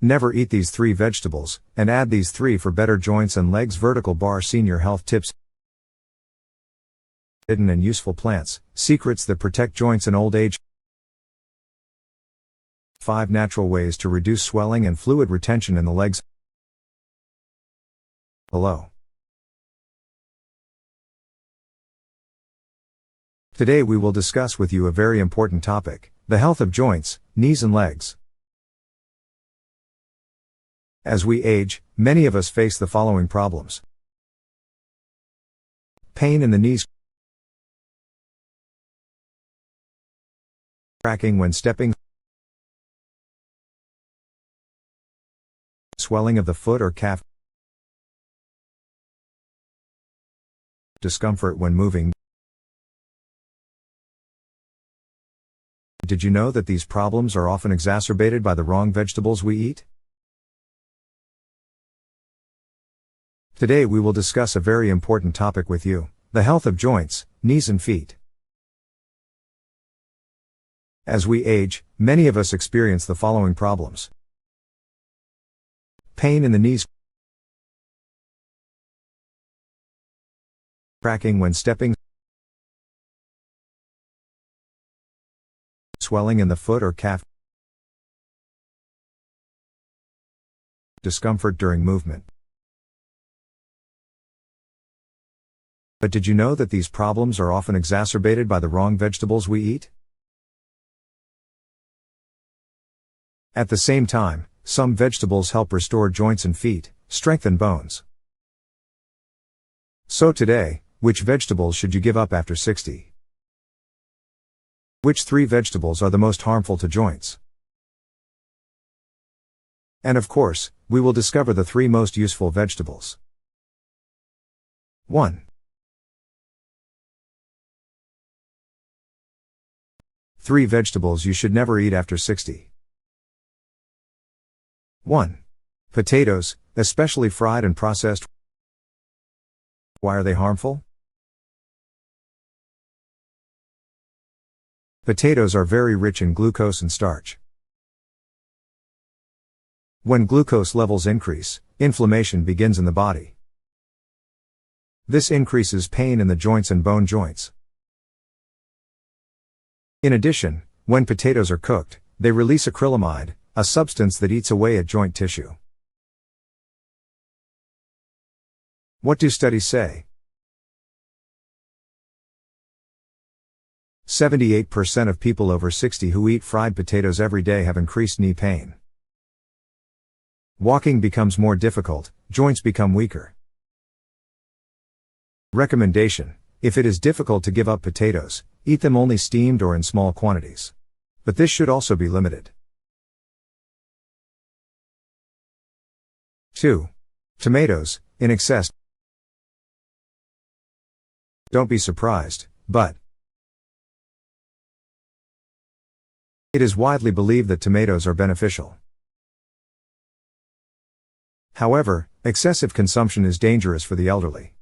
Never eat these 3 vegetables, and add these 3 for better joints and legs. Vertical bar senior health tips. Hidden and useful plants, secrets that protect joints in old age. 5 natural ways to reduce swelling and fluid retention in the legs. Below. Today we will discuss with you a very important topic, the health of joints, knees and legs. As we age, many of us face the following problems. Pain in the knees, cracking when stepping, swelling of the foot or calf, discomfort when moving. Did you know that these problems are often exacerbated by the wrong vegetables we eat? Today we will discuss a very important topic with you, the health of joints, knees and feet. As we age, many of us experience the following problems. Pain in the knees, cracking when stepping, swelling in the foot or calf, discomfort during movement. But did you know that these problems are often exacerbated by the wrong vegetables we eat? At the same time, some vegetables help restore joints and feet, strengthen bones. So today, which vegetables should you give up after 60? Which 3 vegetables are the most harmful to joints? And of course, we will discover the 3 most useful vegetables. 1. 3 vegetables you should never eat after 60. 1. Potatoes, especially fried and processed. Why are they harmful? Potatoes are very rich in glucose and starch. When glucose levels increase, inflammation begins in the body. This increases pain in the joints and bone joints. In addition, when potatoes are cooked, they release acrylamide, a substance that eats away at joint tissue. What do studies say? 78% of people over 60 who eat fried potatoes every day have increased knee pain. Walking becomes more difficult, joints become weaker. Recommendation: if it is difficult to give up potatoes, eat them only steamed or in small quantities. But this should also be limited. 2. Tomatoes, in excess. Don't be surprised, but it is widely believed that tomatoes are beneficial. However, excessive consumption is dangerous for the elderly.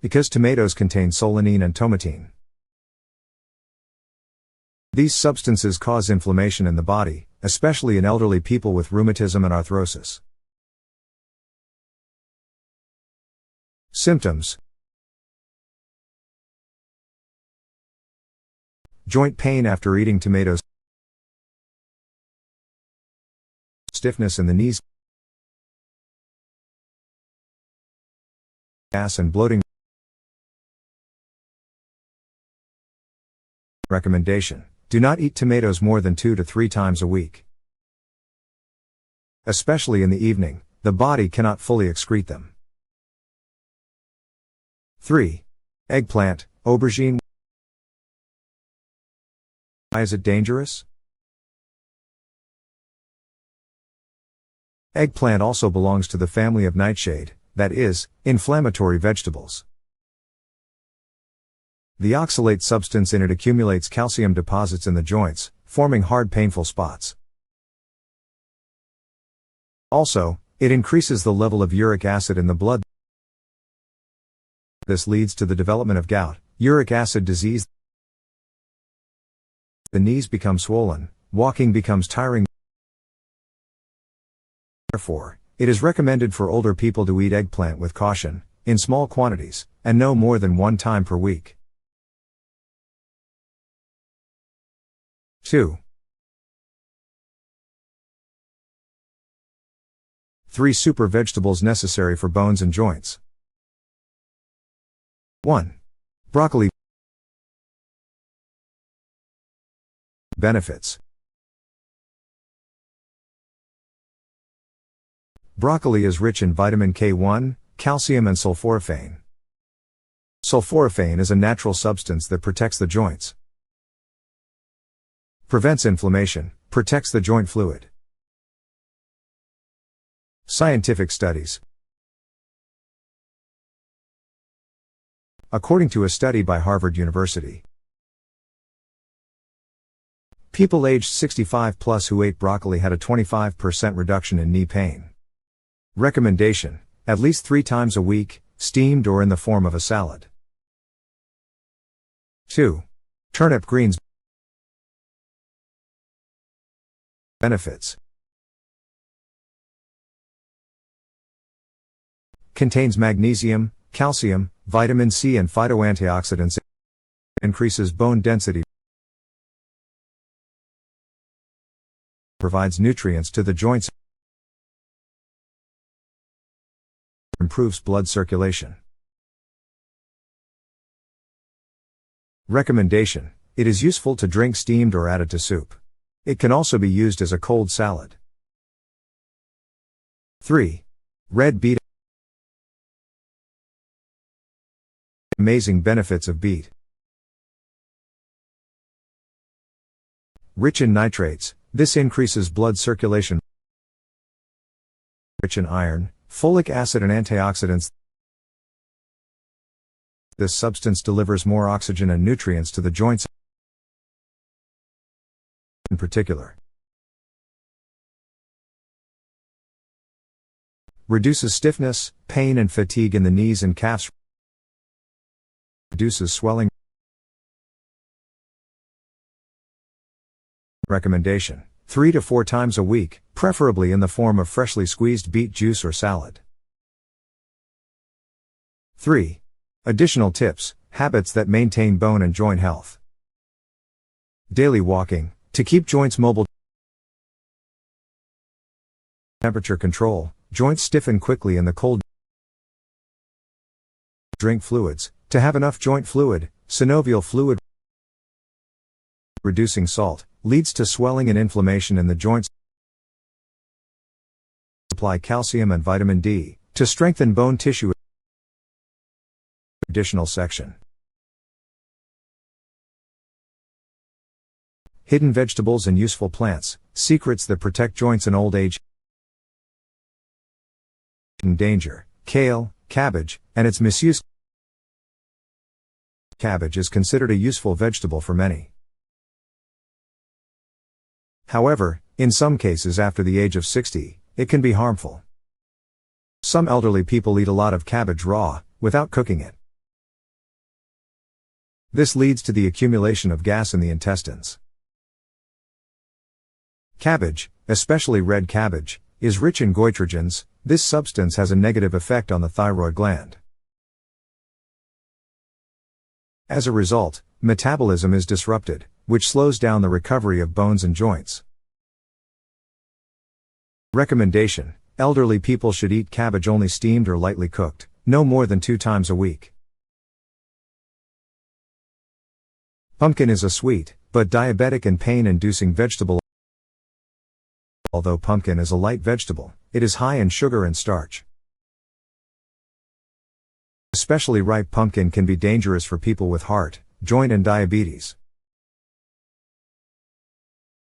Because tomatoes contain solanine and tomatine. These substances cause inflammation in the body, especially in elderly people with rheumatism and arthrosis. Symptoms: joint pain after eating tomatoes, stiffness in the knees, gas and bloating. Recommendation: do not eat tomatoes more than 2 to 3 times a week. Especially in the evening, the body cannot fully excrete them. 3. Eggplant, aubergine. Why is it dangerous? Eggplant also belongs to the family of nightshade, that is, inflammatory vegetables. The oxalate substance in it accumulates calcium deposits in the joints, forming hard, painful spots. Also, it increases the level of uric acid in the blood. This leads to the development of gout, uric acid disease. The knees become swollen, walking becomes tiring. Therefore, it is recommended for older people to eat eggplant with caution, in small quantities, and no more than 1 time per week. 2. 3 super vegetables necessary for bones and joints. 1. Broccoli. Benefits. Broccoli is rich in vitamin K1, calcium and sulforaphane. Sulforaphane is a natural substance that protects the joints, prevents inflammation, protects the joint fluid. Scientific studies. According to a study by Harvard University, people aged 65 plus who ate broccoli had a 25% reduction in knee pain. Recommendation: at least 3 times a week, steamed or in the form of a salad. 2. Turnip greens. Benefits. Contains magnesium, calcium, vitamin C and phytoantioxidants. Increases bone density. Provides nutrients to the joints. Improves blood circulation. Recommendation: it is useful to drink steamed or added to soup. It can also be used as a cold salad. 3. Red beet. Amazing benefits of beet. Rich in nitrates, this increases blood circulation. Rich in iron, folic acid and antioxidants. This substance delivers more oxygen and nutrients to the joints. In particular, reduces stiffness, pain and fatigue in the knees and calves. Reduces swelling. Recommendation: 3 to 4 times a week, preferably in the form of freshly squeezed beet juice or salad. 3. Additional tips, habits that maintain bone and joint health. Daily walking, to keep joints mobile. Temperature control, joints stiffen quickly in the cold. Drink fluids, to have enough joint fluid, synovial fluid. Reducing salt, leads to swelling and inflammation in the joints. Supply calcium and vitamin D, to strengthen bone tissue. Additional section. Hidden vegetables and useful plants, secrets that protect joints in old age. In danger, kale, cabbage, and its misuse. Cabbage is considered a useful vegetable for many. However, in some cases after the age of 60, it can be harmful. Some elderly people eat a lot of cabbage raw, without cooking it. This leads to the accumulation of gas in the intestines. Cabbage, especially red cabbage, is rich in goitrogens. This substance has a negative effect on the thyroid gland. As a result, metabolism is disrupted, which slows down the recovery of bones and joints. Recommendation: elderly people should eat cabbage only steamed or lightly cooked, no more than 2 times a week. Pumpkin is a sweet, but diabetic and pain-inducing vegetable. Although pumpkin is a light vegetable, it is high in sugar and starch. Especially ripe pumpkin can be dangerous for people with heart, joint and diabetes.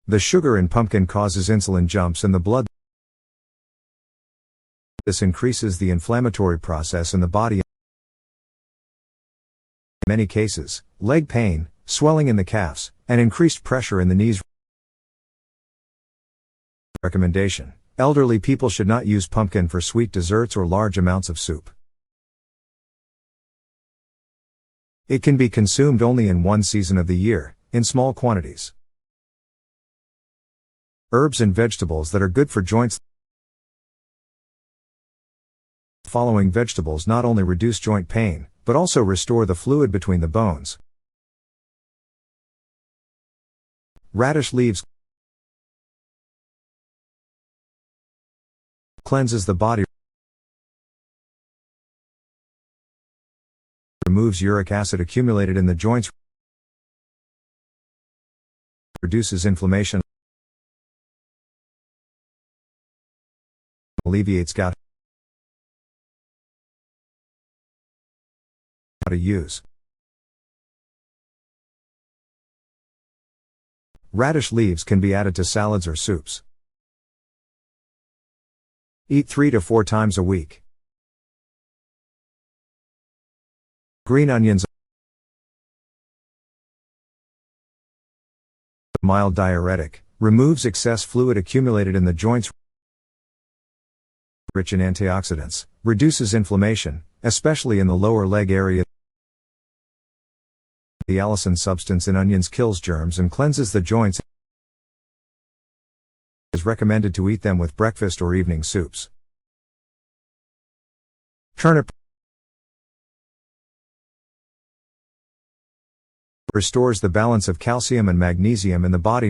The sugar in pumpkin causes insulin jumps in the blood. This increases the inflammatory process in the body. In many cases, leg pain, swelling in the calves, and increased pressure in the knees. Recommendation: elderly people should not use pumpkin for sweet desserts or large amounts of soup. It can be consumed only in one season of the year, in small quantities. Herbs and vegetables that are good for joints. Following vegetables not only reduce joint pain, but also restore the fluid between the bones. Radish leaves cleanses the body, removes uric acid accumulated in the joints, reduces inflammation, alleviates gout. How to use. Radish leaves can be added to salads or soups. Eat 3 to 4 times a week. Green onions. Mild diuretic, removes excess fluid accumulated in the joints. Rich in antioxidants, reduces inflammation, especially in the lower leg area. The allicin substance in onions kills germs and cleanses the joints. It is recommended to eat them with breakfast or evening soups. Turnip restores the balance of calcium and magnesium in the body.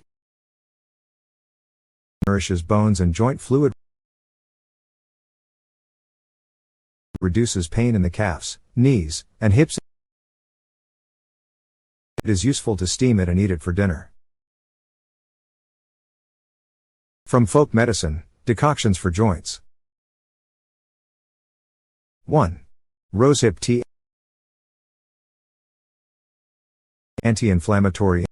Nourishes bones and joint fluid. Reduces pain in the calves, knees, and hips. It is useful to steam it and eat it for dinner. From folk medicine, decoctions for joints. 1. Rosehip tea. Anti-inflammatory.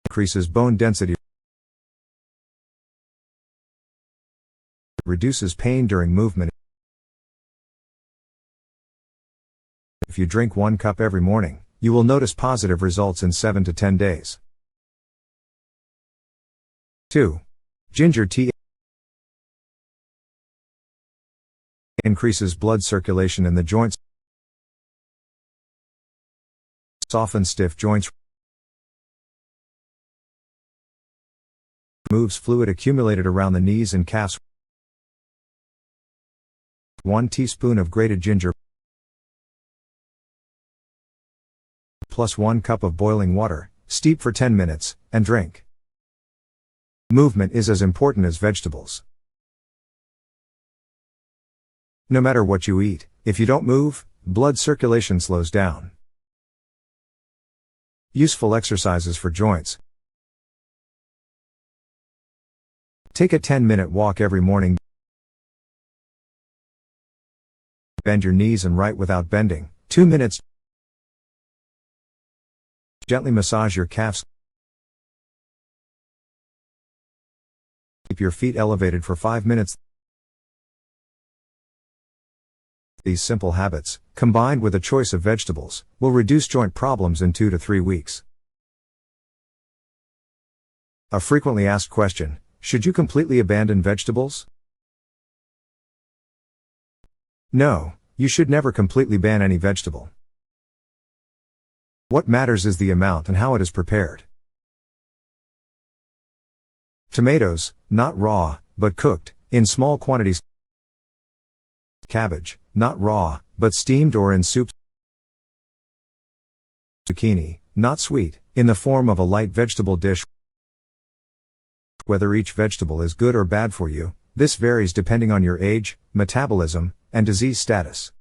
Increases bone density. Reduces pain during movement. If you drink 1 cup every morning, you will notice positive results in 7 to 10 days. 2. Ginger tea. Increases blood circulation in the joints. Softens stiff joints. Removes fluid accumulated around the knees and calves. 1 teaspoon of grated ginger plus 1 cup of boiling water, steep for 10 minutes, and drink. Movement is as important as vegetables. No matter what you eat, if you don't move, blood circulation slows down. Useful exercises for joints. Take a 10-minute walk every morning. Bend your knees and right without bending, 2 minutes. Gently massage your calves. Keep your feet elevated for 5 minutes. These simple habits, combined with a choice of vegetables, will reduce joint problems in 2 to 3 weeks. A frequently asked question: should you completely abandon vegetables? No, you should never completely ban any vegetable. What matters is the amount and how it is prepared. Tomatoes, not raw, but cooked, in small quantities. Cabbage, not raw, but steamed or in soups. Zucchini, not sweet, in the form of a light vegetable dish. Whether each vegetable is good or bad for you, this varies depending on your age, metabolism, and disease status.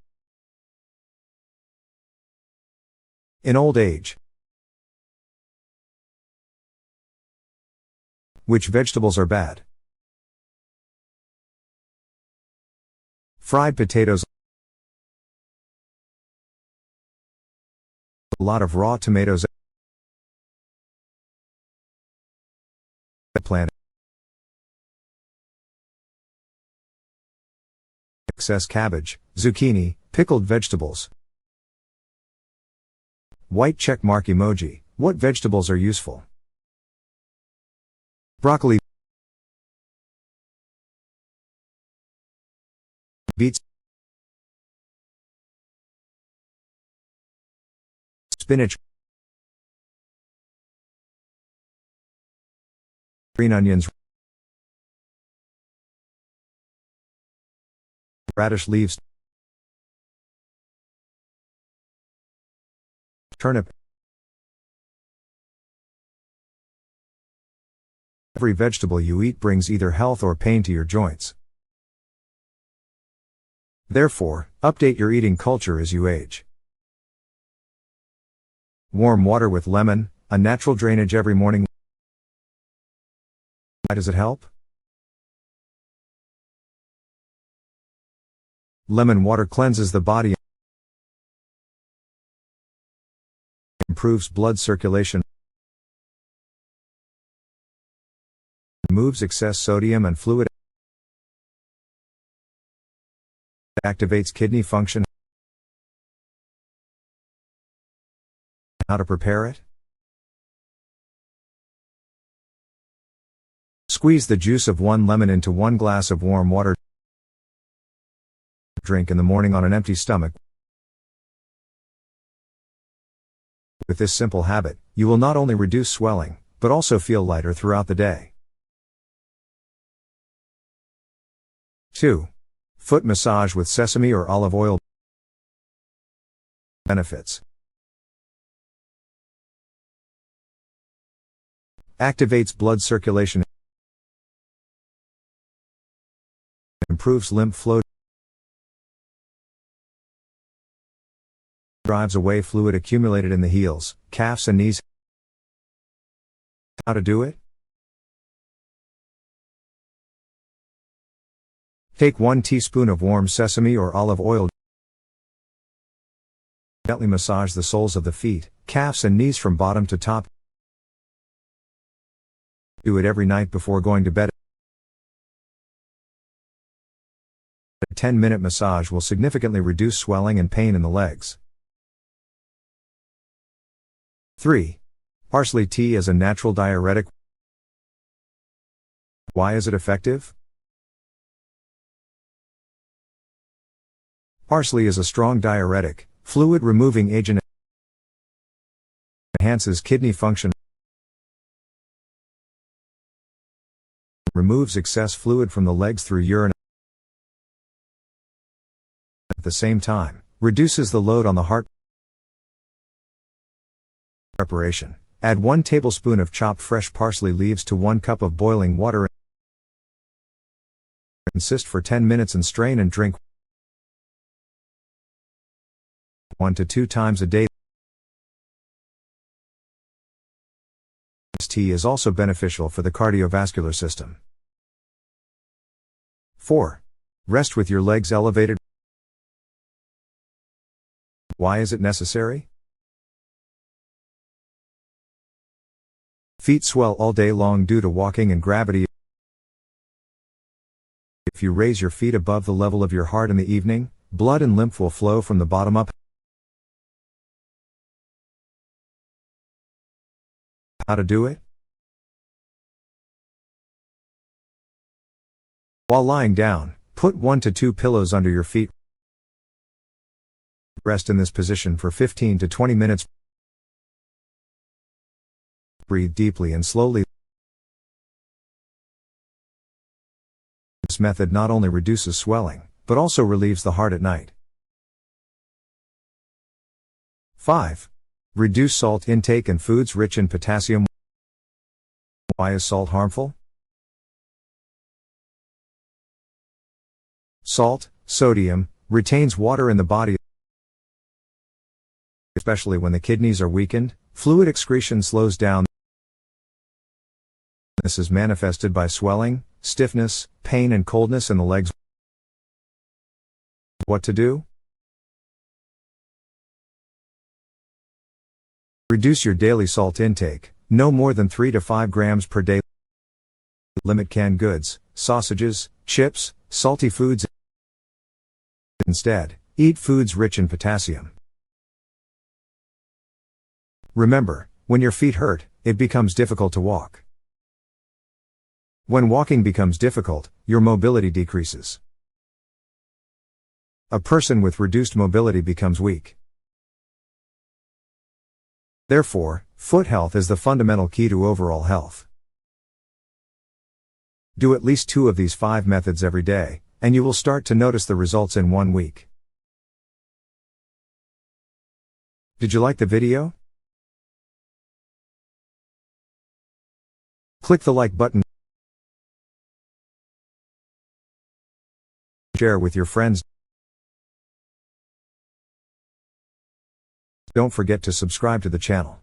In old age, which vegetables are bad? Fried potatoes. A lot of raw tomatoes. Plant. Excess cabbage, zucchini, pickled vegetables. White check mark emoji. What vegetables are useful? Broccoli, beets, spinach, green onions, radish leaves, turnip. Every vegetable you eat brings either health or pain to your joints. Therefore, update your eating culture as you age. Warm water with lemon, a natural drainage every morning. Why does it help? Lemon water cleanses the body, improves blood circulation, removes excess sodium and fluid, activates kidney function. How to prepare it? Squeeze the juice of 1 lemon into 1 glass of warm water. Drink in the morning on an empty stomach. With this simple habit, you will not only reduce swelling, but also feel lighter throughout the day. 2. Foot massage with sesame or olive oil. Benefits. Activates blood circulation. Improves lymph flow. Drives away fluid accumulated in the heels, calves and knees. How to do it? Take 1 teaspoon of warm sesame or olive oil. Gently massage the soles of the feet, calves and knees from bottom to top. Do it every night before going to bed. A 10-minute massage will significantly reduce swelling and pain in the legs. 3. Parsley tea as a natural diuretic. Why is it effective? Parsley is a strong diuretic, fluid-removing agent. Enhances kidney function. Removes excess fluid from the legs through urine. At the same time, reduces the load on the heart. Preparation. Add 1 tablespoon of chopped fresh parsley leaves to 1 cup of boiling water. Insist for 10 minutes and strain and drink 1 to 2 times a day. This tea is also beneficial for the cardiovascular system. 4. Rest with your legs elevated. Why is it necessary? Feet swell all day long due to walking and gravity. If you raise your feet above the level of your heart in the evening, blood and lymph will flow from the bottom up. How to do it? While lying down, put 1 to 2 pillows under your feet. Rest in this position for 15 to 20 minutes. Breathe deeply and slowly. This method not only reduces swelling, but also relieves the heart at night. 5. Reduce salt intake and foods rich in potassium. Why is salt harmful? Salt, sodium, retains water in the body, especially when the kidneys are weakened. Fluid excretion slows down. This is manifested by swelling, stiffness, pain and coldness in the legs. What to do? Reduce your daily salt intake, no more than 3 to 5 grams per day. Limit canned goods, sausages, chips, salty foods. Instead, eat foods rich in potassium. Remember, when your feet hurt, it becomes difficult to walk. When walking becomes difficult, your mobility decreases. A person with reduced mobility becomes weak. Therefore, foot health is the fundamental key to overall health. Do at least 2 of these 5 methods every day, and you will start to notice the results in 1 week. Did you like the video? Click the like button. Share with your friends. Don't forget to subscribe to the channel.